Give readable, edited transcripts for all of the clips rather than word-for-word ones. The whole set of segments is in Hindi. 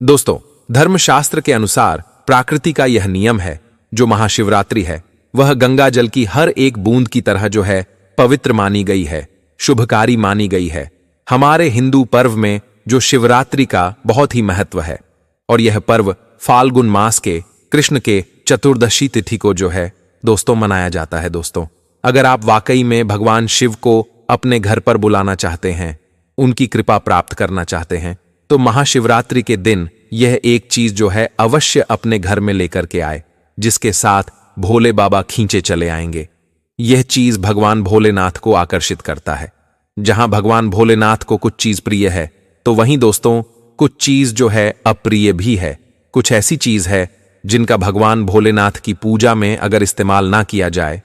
दोस्तों, धर्मशास्त्र के अनुसार प्रकृति का यह नियम है, जो महाशिवरात्रि है वह गंगा जल की हर एक बूंद की तरह जो है पवित्र मानी गई है, शुभकारी मानी गई है। हमारे हिंदू पर्व में जो शिवरात्रि का बहुत ही महत्व है और यह पर्व फाल्गुन मास के कृष्ण के चतुर्दशी तिथि को जो है दोस्तों मनाया जाता है। दोस्तों, अगर आप वाकई में भगवान शिव को अपने घर पर बुलाना चाहते हैं, उनकी कृपा प्राप्त करना चाहते हैं, तो महाशिवरात्रि के दिन यह एक चीज जो है अवश्य अपने घर में लेकर के आए, जिसके साथ भोले बाबा खींचे चले आएंगे। यह चीज भगवान भोलेनाथ को आकर्षित करता है। जहां भगवान भोलेनाथ को कुछ चीज प्रिय है, तो वहीं दोस्तों कुछ चीज जो है अप्रिय भी है। कुछ ऐसी चीज है जिनका भगवान भोलेनाथ की पूजा में अगर इस्तेमाल ना किया जाए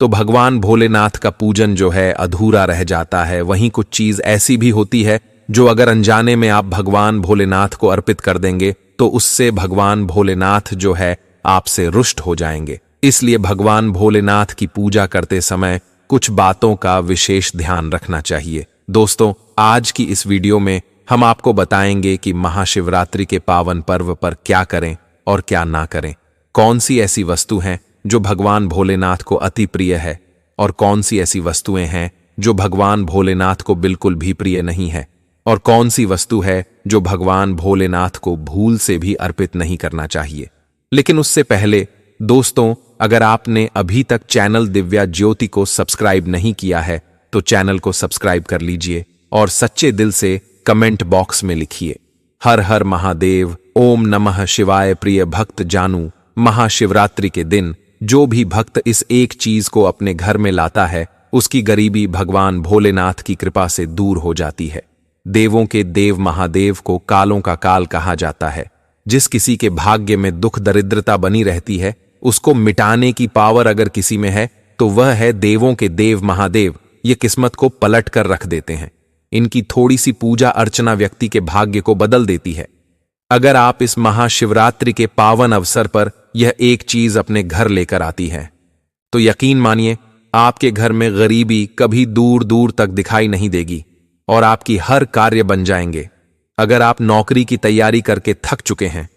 तो भगवान भोलेनाथ का पूजन जो है अधूरा रह जाता है। वहीं कुछ चीज ऐसी भी होती है जो अगर अनजाने में आप भगवान भोलेनाथ को अर्पित कर देंगे तो उससे भगवान भोलेनाथ जो है आपसे रुष्ट हो जाएंगे। इसलिए भगवान भोलेनाथ की पूजा करते समय कुछ बातों का विशेष ध्यान रखना चाहिए। दोस्तों, आज की इस वीडियो में हम आपको बताएंगे कि महाशिवरात्रि के पावन पर्व पर क्या करें और क्या ना करें। कौन सी ऐसी वस्तु हैं जो भगवान भोलेनाथ को अति प्रिय है और कौन सी ऐसी वस्तुएं हैं जो भगवान भोलेनाथ को बिल्कुल भी प्रिय नहीं है, और कौन सी वस्तु है जो भगवान भोलेनाथ को भूल से भी अर्पित नहीं करना चाहिए। लेकिन उससे पहले दोस्तों, अगर आपने अभी तक चैनल दिव्या ज्योति को सब्सक्राइब नहीं किया है तो चैनल को सब्सक्राइब कर लीजिए और सच्चे दिल से कमेंट बॉक्स में लिखिए हर हर महादेव, ओम नमः शिवाय। प्रिय भक्त जानू, महाशिवरात्रि के दिन जो भी भक्त इस एक चीज को अपने घर में लाता है, उसकी गरीबी भगवान भोलेनाथ की कृपा से दूर हो जाती है। देवों के देव महादेव को कालों का काल कहा जाता है। जिस किसी के भाग्य में दुख दरिद्रता बनी रहती है, उसको मिटाने की पावर अगर किसी में है तो वह है देवों के देव महादेव। ये किस्मत को पलट कर रख देते हैं। इनकी थोड़ी सी पूजा अर्चना व्यक्ति के भाग्य को बदल देती है। अगर आप इस महाशिवरात्रि के पावन अवसर पर यह एक चीज अपने घर लेकर आती है तो यकीन मानिए आपके घर में गरीबी कभी दूर दूर तक दिखाई नहीं देगी और आपकी हर कार्य बन जाएंगे। अगर आप नौकरी की तैयारी करके थक चुके हैं,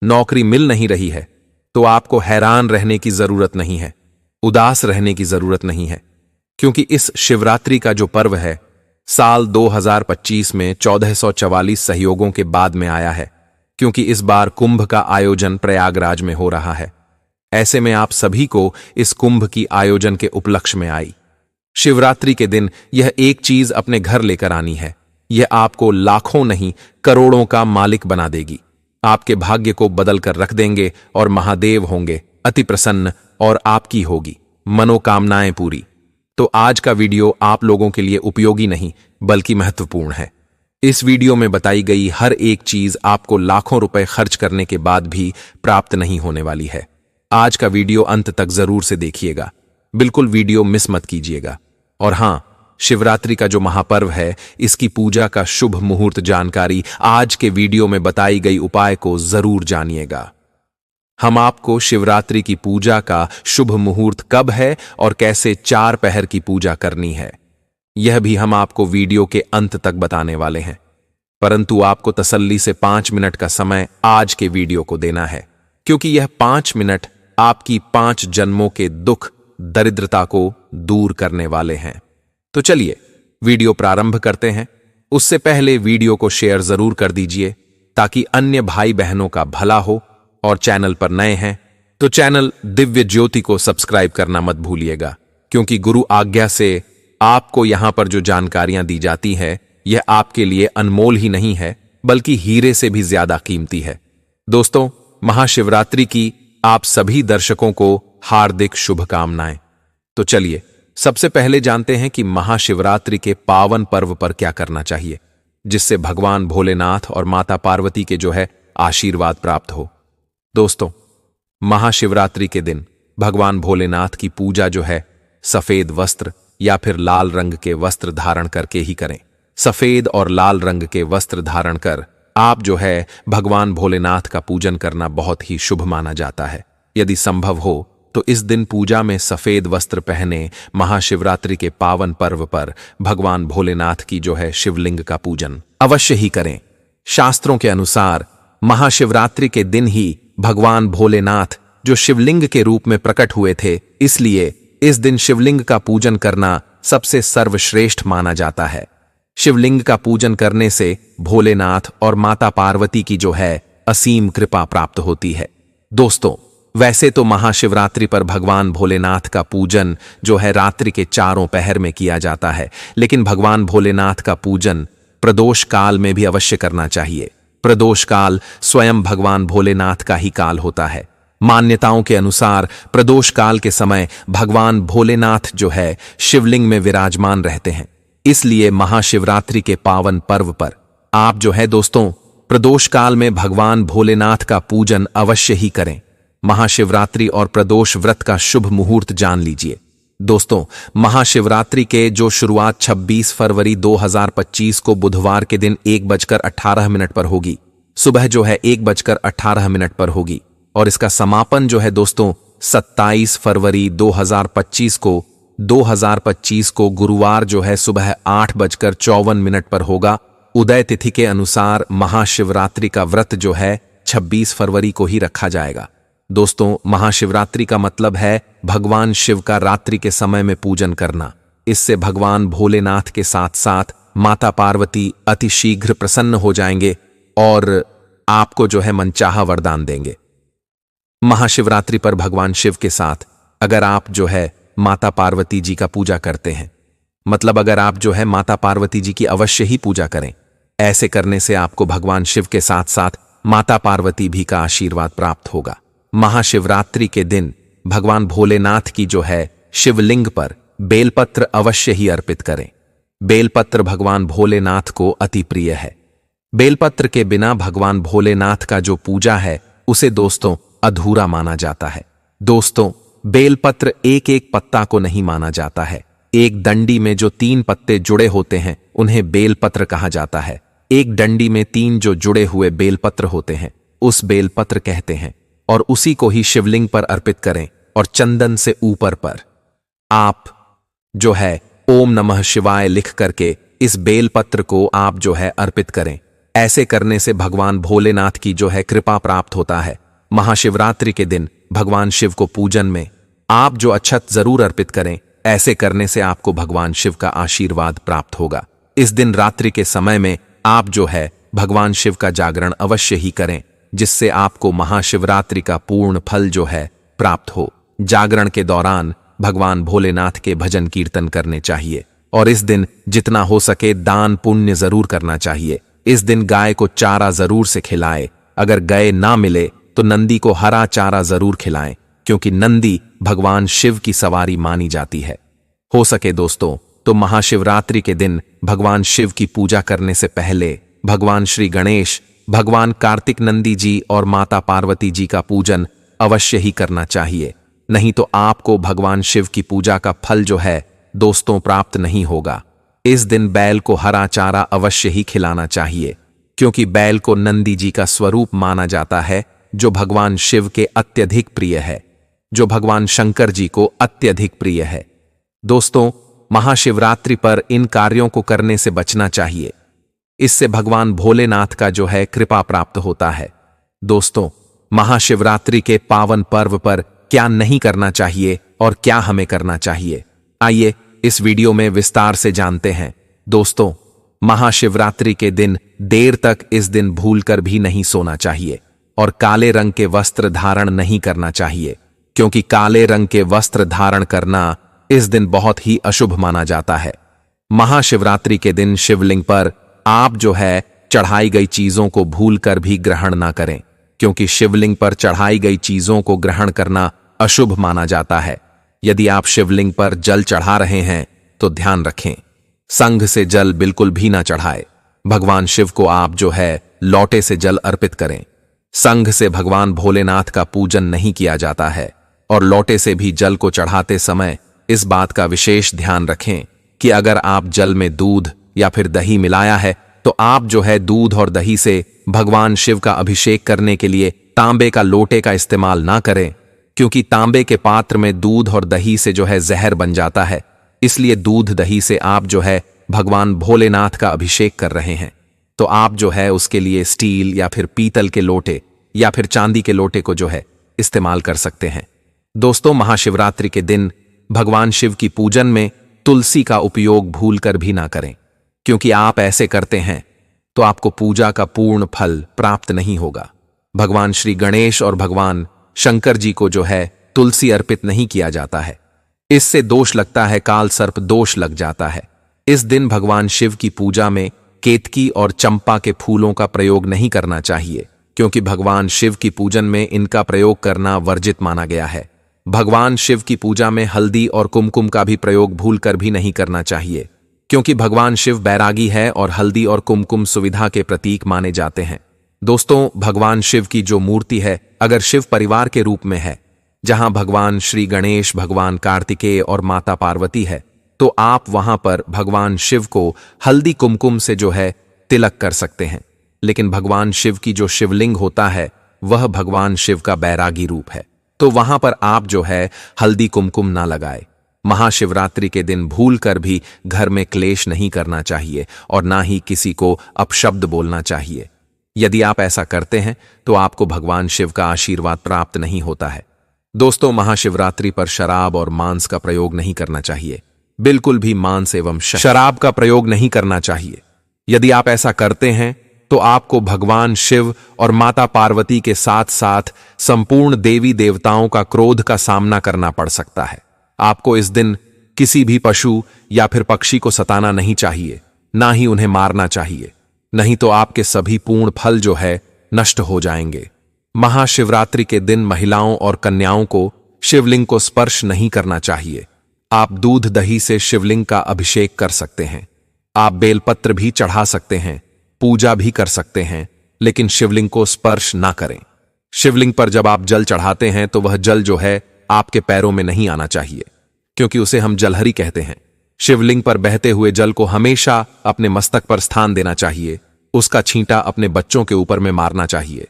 नौकरी मिल नहीं रही है, तो आपको हैरान रहने की जरूरत नहीं है, उदास रहने की जरूरत नहीं है, क्योंकि इस शिवरात्रि का जो पर्व है साल 2025 में 1444 सहयोगों के बाद में आया है, क्योंकि इस बार कुंभ का आयोजन प्रयागराज में हो रहा है। ऐसे में आप सभी को इस कुंभ की आयोजन के उपलक्ष्य में आई शिवरात्रि के दिन यह एक चीज अपने घर लेकर आनी है। यह आपको लाखों नहीं करोड़ों का मालिक बना देगी, आपके भाग्य को बदल कर रख देंगे और महादेव होंगे अति प्रसन्न और आपकी होगी मनोकामनाएं पूरी। तो आज का वीडियो आप लोगों के लिए उपयोगी नहीं बल्कि महत्वपूर्ण है। इस वीडियो में बताई गई हर एक चीज आपको लाखों रुपए खर्च करने के बाद भी प्राप्त नहीं होने वाली है। आज का वीडियो अंत तक जरूर से देखिएगा, बिल्कुल वीडियो मिस मत कीजिएगा। और हां, शिवरात्रि का जो महापर्व है, इसकी पूजा का शुभ मुहूर्त जानकारी आज के वीडियो में बताई गई उपाय को जरूर जानिएगा। हम आपको शिवरात्रि की पूजा का शुभ मुहूर्त कब है और कैसे 4 पहर की पूजा करनी है, यह भी हम आपको वीडियो के अंत तक बताने वाले हैं। परंतु आपको तसल्ली से 5 मिनट का समय आज के वीडियो को देना है, क्योंकि यह 5 मिनट आपकी 5 जन्मों के दुख दरिद्रता को दूर करने वाले हैं। तो चलिए वीडियो प्रारंभ करते हैं। उससे पहले वीडियो को शेयर जरूर कर दीजिए ताकि अन्य भाई बहनों का भला हो, और चैनल पर नए हैं तो चैनल दिव्य ज्योति को सब्सक्राइब करना मत भूलिएगा, क्योंकि गुरु आज्ञा से आपको यहां पर जो जानकारियां दी जाती है यह आपके लिए अनमोल ही नहीं है बल्कि हीरे से भी ज्यादा कीमती है। दोस्तों, महाशिवरात्रि की आप सभी दर्शकों को हार्दिक शुभकामनाएं। तो चलिए सबसे पहले जानते हैं कि महाशिवरात्रि के पावन पर्व पर क्या करना चाहिए, जिससे भगवान भोलेनाथ और माता पार्वती के जो है आशीर्वाद प्राप्त हो। दोस्तों, महाशिवरात्रि के दिन भगवान भोलेनाथ की पूजा जो है सफेद वस्त्र या फिर लाल रंग के वस्त्र धारण करके ही करें। सफेद और लाल रंग के वस्त्र धारण कर आप जो है भगवान भोलेनाथ का पूजन करना बहुत ही शुभ माना जाता है। यदि संभव हो तो इस दिन पूजा में सफेद वस्त्र पहने महाशिवरात्रि के पावन पर्व पर भगवान भोलेनाथ की जो है शिवलिंग का पूजन अवश्य ही करें। शास्त्रों के अनुसार महाशिवरात्रि के दिन ही भगवान भोलेनाथ जो शिवलिंग के रूप में प्रकट हुए थे, इसलिए इस दिन शिवलिंग का पूजन करना सबसे सर्वश्रेष्ठ माना जाता है। शिवलिंग का पूजन करने से भोलेनाथ और माता पार्वती की जो है असीम कृपा प्राप्त होती है। दोस्तों, वैसे तो महाशिवरात्रि पर भगवान भोलेनाथ का पूजन जो है रात्रि के चारों पहर में किया जाता है, लेकिन भगवान भोलेनाथ का पूजन प्रदोष काल में भी अवश्य करना चाहिए। प्रदोष काल स्वयं भगवान भोलेनाथ का ही काल होता है। मान्यताओं के अनुसार प्रदोष काल के समय भगवान भोलेनाथ जो है शिवलिंग में विराजमान रहते हैं। इसलिए महाशिवरात्रि के पावन पर्व पर आप जो है दोस्तों प्रदोष काल में भगवान भोलेनाथ का पूजन अवश्य ही करें। महाशिवरात्रि और प्रदोष व्रत का शुभ मुहूर्त जान लीजिए। दोस्तों, महाशिवरात्रि के जो शुरुआत 26 फरवरी 2025 को बुधवार के दिन 1:18 पर होगी, सुबह जो है 1:18 पर होगी, और इसका समापन जो है दोस्तों 27 फरवरी 2025 को गुरुवार जो है सुबह 8:54 पर होगा। उदय तिथि के अनुसार महाशिवरात्रि का व्रत जो है 26 फरवरी को ही रखा जाएगा। दोस्तों, महाशिवरात्रि का मतलब है भगवान शिव का रात्रि के समय में पूजन करना। इससे भगवान भोलेनाथ के साथ साथ माता पार्वती अति शीघ्र प्रसन्न हो जाएंगे और आपको जो है मनचाहा वरदान देंगे। महाशिवरात्रि पर भगवान शिव के साथ अगर आप जो है माता पार्वती जी का पूजा करते हैं, मतलब अगर आप जो है माता पार्वती जी की अवश्य ही पूजा करें। ऐसे करने से आपको भगवान शिव के साथ साथ माता पार्वती भी का आशीर्वाद प्राप्त होगा। महाशिवरात्रि के दिन भगवान भोलेनाथ की जो है शिवलिंग पर बेलपत्र अवश्य ही अर्पित करें। बेलपत्र भगवान भोलेनाथ को अति प्रिय है। बेलपत्र के बिना भगवान भोलेनाथ का जो पूजा है उसे दोस्तों अधूरा माना जाता है। दोस्तों, बेलपत्र एक एक पत्ता को नहीं माना जाता है। एक डंडी में जो 3 पत्ते जुड़े होते हैं उन्हें बेलपत्र कहा जाता है। एक डंडी में 3 जो जुड़े हुए बेलपत्र होते हैं उस बेलपत्र कहते हैं, और उसी को ही शिवलिंग पर अर्पित करें और चंदन से ऊपर पर आप जो है ओम नमः शिवाय लिख करके इस बेलपत्र को आप जो है अर्पित करें। ऐसे करने से भगवान भोलेनाथ की जो है कृपा प्राप्त होता है। महाशिवरात्रि के दिन भगवान शिव को पूजन में आप जो अक्षत जरूर अर्पित करें। ऐसे करने से आपको भगवान शिव का आशीर्वाद प्राप्त होगा। इस दिन रात्रि के समय में आप जो है भगवान शिव का जागरण अवश्य ही करें, जिससे आपको महाशिवरात्रि का पूर्ण फल जो है प्राप्त हो। जागरण के दौरान भगवान भोलेनाथ के भजन कीर्तन करने चाहिए, और इस दिन जितना हो सके दान पुण्य जरूर करना चाहिए। इस दिन गाय को चारा जरूर से खिलाए। अगर गाय ना मिले तो नंदी को हरा चारा जरूर खिलाएं, क्योंकि नंदी भगवान शिव की सवारी मानी जाती है। हो सके दोस्तों तो महाशिवरात्रि के दिन भगवान शिव की पूजा करने से पहले भगवान श्री गणेश, भगवान कार्तिक नंदी जी और माता पार्वती जी का पूजन अवश्य ही करना चाहिए। नहीं तो आपको भगवान शिव की पूजा का फल जो है दोस्तों प्राप्त नहीं होगा। इस दिन बैल को हरा चारा अवश्य ही खिलाना चाहिए, क्योंकि बैल को नंदी जी का स्वरूप माना जाता है, जो भगवान शिव के अत्यधिक प्रिय है, जो भगवान शंकर जी को अत्यधिक प्रिय है। दोस्तों, महाशिवरात्रि पर इन कार्यों को करने से बचना चाहिए। इससे भगवान भोलेनाथ का जो है कृपा प्राप्त होता है। दोस्तों, महाशिवरात्रि के पावन पर्व पर क्या नहीं करना चाहिए और क्या हमें करना चाहिए, आइए इस वीडियो में विस्तार से जानते हैं। दोस्तों, महाशिवरात्रि के दिन देर तक इस दिन भूलकर भी नहीं सोना चाहिए, और काले रंग के वस्त्र धारण नहीं करना चाहिए, क्योंकि काले रंग के वस्त्र धारण करना इस दिन बहुत ही अशुभ माना जाता है। महाशिवरात्रि के दिन शिवलिंग पर आप जो है चढ़ाई गई चीजों को भूलकर भी ग्रहण ना करें, क्योंकि शिवलिंग पर चढ़ाई गई चीजों को ग्रहण करना अशुभ माना जाता है। यदि आप शिवलिंग पर जल चढ़ा रहे हैं तो ध्यान रखें, संघ से जल बिल्कुल भी ना चढ़ाए। भगवान शिव को आप जो है लोटे से जल अर्पित करें। संघ से भगवान भोलेनाथ का पूजन नहीं किया जाता है, और लोटे से भी जल को चढ़ाते समय इस बात का विशेष ध्यान रखें कि अगर आप जल में दूध या फिर दही मिलाया है तो आप जो है दूध और दही से भगवान शिव का अभिषेक करने के लिए तांबे का लोटे का इस्तेमाल ना करें, क्योंकि तांबे के पात्र में दूध और दही से जो है जहर बन जाता है। इसलिए दूध दही से आप जो है भगवान भोलेनाथ का अभिषेक कर रहे हैं। तो आप जो है उसके लिए स्टील या फिर पीतल के लोटे या फिर चांदी के लोटे को जो है इस्तेमाल कर सकते हैं। दोस्तों, महाशिवरात्रि के दिन भगवान शिव की पूजन में तुलसी का उपयोग भूलकर भी ना करें, क्योंकि आप ऐसे करते हैं तो आपको पूजा का पूर्ण फल प्राप्त नहीं होगा। भगवान श्री गणेश और भगवान शंकर जी को जो है तुलसी अर्पित नहीं किया जाता है। इससे दोष लगता है, काल सर्प दोष लग जाता है। इस दिन भगवान शिव की पूजा में केतकी और चंपा के फूलों का प्रयोग नहीं करना चाहिए, क्योंकि भगवान शिव की पूजन में इनका प्रयोग करना वर्जित माना गया है। भगवान शिव की पूजा में हल्दी और कुमकुम का भी प्रयोग भूलकर भी नहीं करना चाहिए, क्योंकि भगवान शिव बैरागी है और हल्दी और कुमकुम सुविधा के प्रतीक माने जाते हैं। दोस्तों, भगवान शिव की जो मूर्ति है अगर शिव परिवार के रूप में है, जहां भगवान श्री गणेश, भगवान कार्तिकेय और माता पार्वती है, तो आप वहां पर भगवान शिव को हल्दी कुमकुम से जो है तिलक कर सकते हैं। लेकिन भगवान शिव की जो शिवलिंग होता है वह भगवान शिव का बैरागी रूप है, तो वहां पर आप जो है हल्दी कुमकुम ना लगाए। महाशिवरात्रि के दिन भूलकर भी घर में क्लेश नहीं करना चाहिए और ना ही किसी को अपशब्द बोलना चाहिए। यदि आप ऐसा करते हैं तो आपको भगवान शिव का आशीर्वाद प्राप्त नहीं होता है। दोस्तों, महाशिवरात्रि पर शराब और मांस का प्रयोग नहीं करना चाहिए। बिल्कुल भी मांस एवं शराब का प्रयोग नहीं करना चाहिए। यदि आप ऐसा करते हैं तो आपको भगवान शिव और माता पार्वती के साथ साथ संपूर्ण देवी देवताओं का क्रोध का सामना करना पड़ सकता है। आपको इस दिन किसी भी पशु या फिर पक्षी को सताना नहीं चाहिए, ना ही उन्हें मारना चाहिए, नहीं तो आपके सभी पूर्ण फल जो है नष्ट हो जाएंगे। महाशिवरात्रि के दिन महिलाओं और कन्याओं को शिवलिंग को स्पर्श नहीं करना चाहिए। आप दूध दही से शिवलिंग का अभिषेक कर सकते हैं, आप बेलपत्र भी चढ़ा सकते हैं, पूजा भी कर सकते हैं, लेकिन शिवलिंग को स्पर्श ना करें। शिवलिंग पर जब आप जल चढ़ाते हैं तो वह जल जो है आपके पैरों में नहीं आना चाहिए, क्योंकि उसे हम जलहरी कहते हैं। शिवलिंग पर बहते हुए जल को हमेशा अपने मस्तक पर स्थान देना चाहिए, उसका छींटा अपने बच्चों के ऊपर में मारना चाहिए।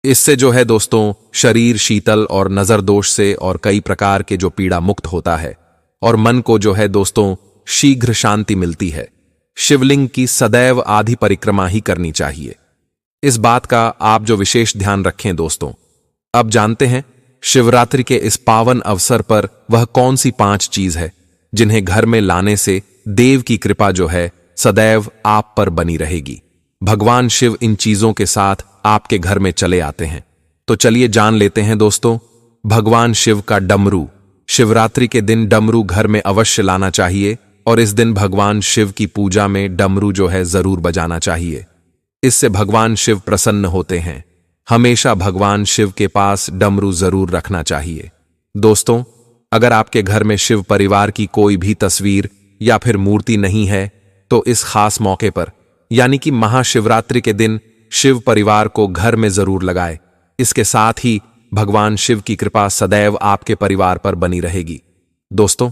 इससे जो है दोस्तों शरीर शीतल और नजर दोष से और कई प्रकार के जो पीड़ा मुक्त होता है और मन को जो है दोस्तों शीघ्र शांति मिलती है। शिवलिंग की सदैव आधी परिक्रमा ही करनी चाहिए। इस बात का आप जो विशेष ध्यान रखें दोस्तों। अब जानते हैं शिवरात्रि के इस पावन अवसर पर वह कौन सी 5 चीज है जिन्हें घर में लाने से देव की कृपा जो है सदैव आप पर बनी रहेगी। भगवान शिव इन चीजों के साथ आपके घर में चले आते हैं। तो चलिए जान लेते हैं दोस्तों। भगवान शिव का डमरू। शिवरात्रि के दिन डमरू घर में अवश्य लाना चाहिए और इस दिन भगवान शिव की पूजा में डमरू जो है जरूर बजाना चाहिए। इससे भगवान शिव प्रसन्न होते हैं। हमेशा भगवान शिव के पास डमरू जरूर रखना चाहिए। दोस्तों, अगर आपके घर में शिव परिवार की कोई भी तस्वीर या फिर मूर्ति नहीं है तो इस खास मौके पर यानी कि महाशिवरात्रि के दिन शिव परिवार को घर में जरूर लगाए। इसके साथ ही भगवान शिव की कृपा सदैव आपके परिवार पर बनी रहेगी। दोस्तों,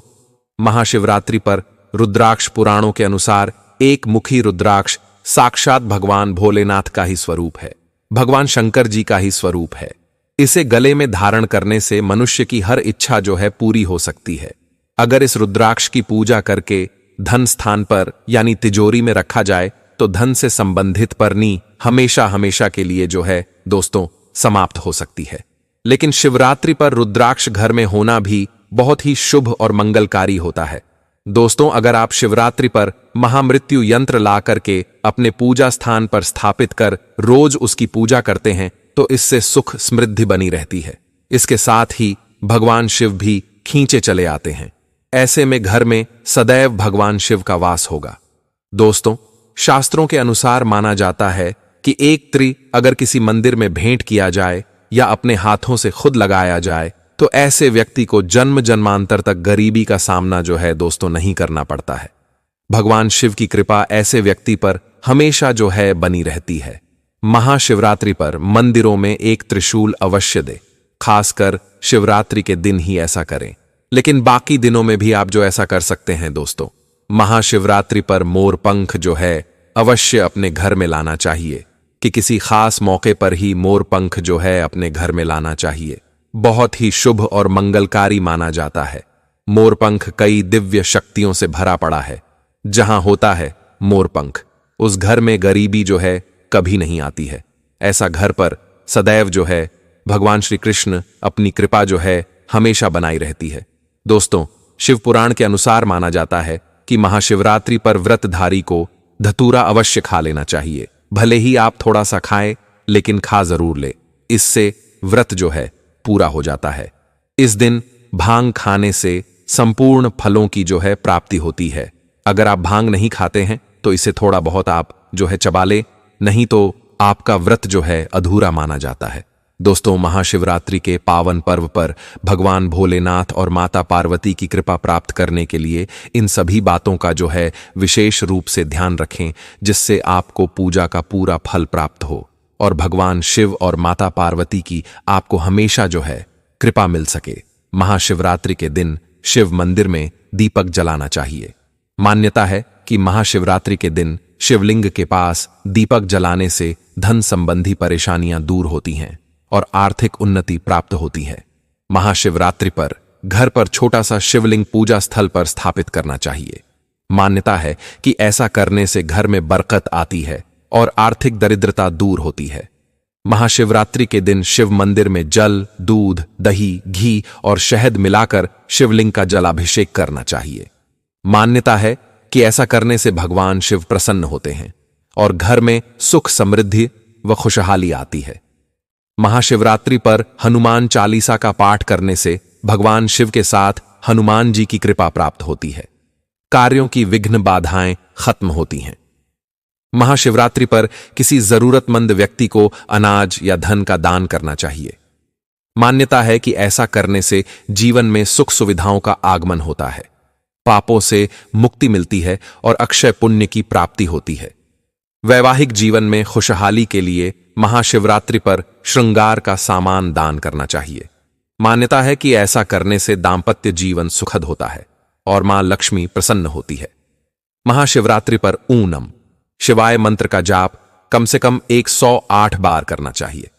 महाशिवरात्रि पर रुद्राक्ष पुराणों के अनुसार एक मुखी रुद्राक्ष साक्षात भगवान भोलेनाथ का ही स्वरूप है, भगवान शंकर जी का ही स्वरूप है। इसे गले में धारण करने से मनुष्य की हर इच्छा जो है पूरी हो सकती है। अगर इस रुद्राक्ष की पूजा करके धन स्थान पर यानी तिजोरी में रखा जाए तो धन से संबंधित परनी हमेशा हमेशा के लिए जो है दोस्तों समाप्त हो सकती है। लेकिन शिवरात्रि पर रुद्राक्ष घर में होना भी बहुत ही शुभ और मंगलकारी होता है। दोस्तों, अगर आप शिवरात्रि पर महामृत्यु यंत्र ला करके अपने पूजा स्थान पर स्थापित कर रोज उसकी पूजा करते हैं तो इससे सुख समृद्धि बनी रहती है। इसके साथ ही भगवान शिव भी खींचे चले आते हैं। ऐसे में घर में सदैव भगवान शिव का वास होगा। दोस्तों, शास्त्रों के अनुसार माना जाता है कि एक त्री अगर किसी मंदिर में भेंट किया जाए या अपने हाथों से खुद लगाया जाए तो ऐसे व्यक्ति को जन्म जन्मांतर तक गरीबी का सामना जो है दोस्तों नहीं करना पड़ता है। भगवान शिव की कृपा ऐसे व्यक्ति पर हमेशा जो है बनी रहती है। महाशिवरात्रि पर मंदिरों में एक त्रिशूल अवश्य दे, खासकर शिवरात्रि के दिन ही ऐसा करें, लेकिन बाकी दिनों में भी आप जो ऐसा कर सकते हैं। दोस्तों, महाशिवरात्रि पर मोर पंख जो है अवश्य अपने घर में लाना चाहिए कि किसी खास मौके पर ही मोर पंख जो है अपने घर में लाना चाहिए। बहुत ही शुभ और मंगलकारी माना जाता है। मोरपंख कई दिव्य शक्तियों से भरा पड़ा है। जहां होता है मोरपंख, उस घर में गरीबी जो है कभी नहीं आती है। ऐसा घर पर सदैव जो है भगवान श्री कृष्ण अपनी कृपा जो है हमेशा बनाई रहती है। दोस्तों, शिव पुराण के अनुसार माना जाता है कि महाशिवरात्रि पर व्रतधारी को धतूरा अवश्य खा लेना चाहिए। भले ही आप थोड़ा सा खाएं, लेकिन खा जरूर ले। इससे व्रत जो है पूरा हो जाता है। इस दिन भांग खाने से संपूर्ण फलों की जो है प्राप्ति होती है। अगर आप भांग नहीं खाते हैं तो इसे थोड़ा बहुत आप जो है चबा ले, नहीं तो आपका व्रत जो है अधूरा माना जाता है। दोस्तों, महाशिवरात्रि के पावन पर्व पर भगवान भोलेनाथ और माता पार्वती की कृपा प्राप्त करने के लिए इन सभी बातों का जो है विशेष रूप से ध्यान रखें, जिससे आपको पूजा का पूरा फल प्राप्त हो और भगवान शिव और माता पार्वती की आपको हमेशा जो है कृपा मिल सके। महाशिवरात्रि के दिन शिव मंदिर में दीपक जलाना चाहिए। मान्यता है कि महाशिवरात्रि के दिन शिवलिंग के पास दीपक जलाने से धन संबंधी परेशानियां दूर होती हैं और आर्थिक उन्नति प्राप्त होती है। महाशिवरात्रि पर घर पर छोटा सा शिवलिंग पूजा स्थल पर स्थापित करना चाहिए। मान्यता है कि ऐसा करने से घर में बरकत आती है और आर्थिक दरिद्रता दूर होती है। महाशिवरात्रि के दिन शिव मंदिर में जल, दूध, दही, घी और शहद मिलाकर शिवलिंग का जलाभिषेक करना चाहिए। मान्यता है कि ऐसा करने से भगवान शिव प्रसन्न होते हैं और घर में सुख, समृद्धि व खुशहाली आती है। महाशिवरात्रि पर हनुमान चालीसा का पाठ करने से भगवान शिव के साथ हनुमान जी की कृपा प्राप्त होती है। कार्यों की विघ्न बाधाएं खत्म होती हैं। महाशिवरात्रि पर किसी जरूरतमंद व्यक्ति को अनाज या धन का दान करना चाहिए। मान्यता है कि ऐसा करने से जीवन में सुख सुविधाओं का आगमन होता है, पापों से मुक्ति मिलती है और अक्षय पुण्य की प्राप्ति होती है। वैवाहिक जीवन में खुशहाली के लिए महाशिवरात्रि पर श्रृंगार का सामान दान करना चाहिए। मान्यता है कि ऐसा करने से दांपत्य जीवन सुखद होता है और मां लक्ष्मी प्रसन्न होती है। महाशिवरात्रि पर ऊनम शिवाय मंत्र का जाप कम से कम 108 बार करना चाहिए।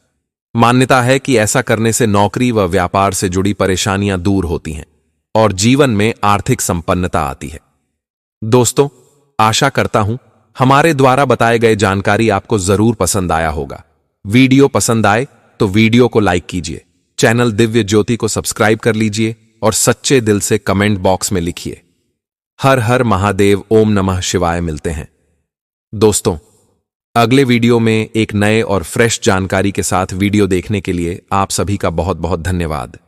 मान्यता है कि ऐसा करने से नौकरी व व्यापार से जुड़ी परेशानियां दूर होती हैं और जीवन में आर्थिक संपन्नता आती है। दोस्तों, आशा करता हूं हमारे द्वारा बताए गए जानकारी आपको जरूर पसंद आया होगा। वीडियो पसंद आए तो वीडियो को लाइक कीजिए, चैनल दिव्य ज्योति को सब्सक्राइब कर लीजिए और सच्चे दिल से कमेंट बॉक्स में लिखिए हर हर महादेव, ओम नमः शिवाय। मिलते हैं दोस्तों अगले वीडियो में एक नए और फ्रेश जानकारी के साथ। वीडियो देखने के लिए आप सभी का बहुत बहुत धन्यवाद।